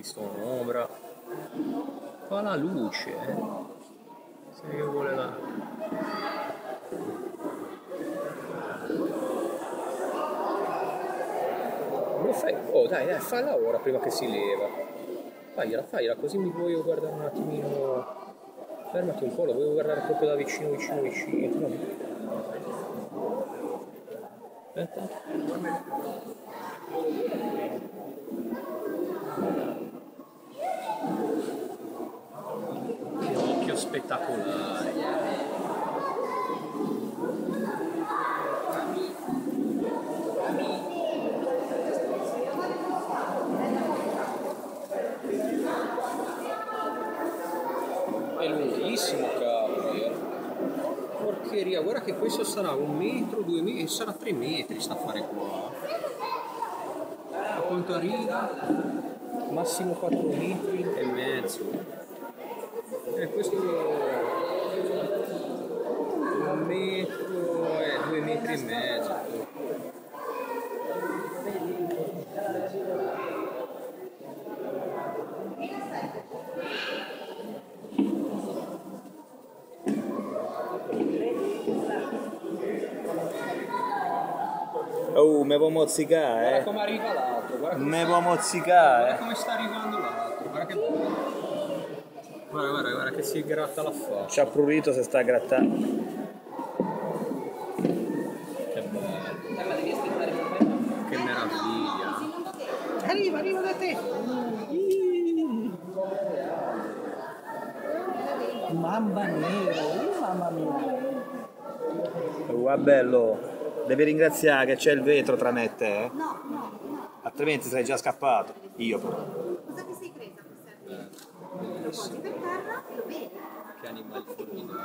visto un'ombra. Fa la luce, se che vuole la... Lo fai? Oh dai, falla ora prima che si leva. Fagliela, così mi voglio guardare un attimino. Fermati un po', lo voglio guardare proprio da vicino. Aspetta. Che occhio spettacolare. È lunghissimo, cavolo. Porcheria, guarda che questo sarà 1 metro, 2 metri, sarà 3 metri sta affare qua. A quanto arriva? Massimo 4 metri e mezzo. E questo 1 metro e 2 metri e mezzo. Oh, me vuoi mozzicare, Guarda come arriva l'altro, Me vuoi mozzicare, guarda come sta arrivando l'altro, guarda che bello. Guarda che si gratta la faccia. C'ha prurito se sta a grattare. Che bello. Che meraviglia. Arriva da te. Mamma nero, mamma mia. Oh, bello, devi ringraziare che c'è il vetro tra me e te, No. altrimenti sei già scappato. Io però. Cosa ti sei presa questa? Lo poggi per terra e lo vedi. Che animali formidabili.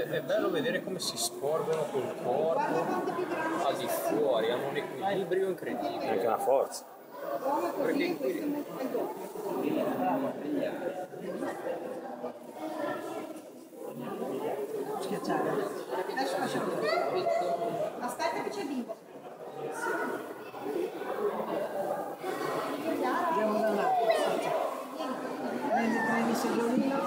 È bello vedere come si sporgono col corpo al di fuori, hanno un equilibrio incredibile. Anche una forza. Perché Schiacciare. Adesso facciamo. Aspetta che c'è vivo. Andiamo da un lato. Prendi il seggiolino.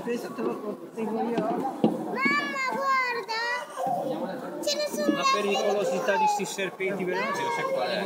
Questo te lo tengo io. Mamma, guarda! Ce ne sono la pericolosità di sti serpenti velenosi, lo sai qual è?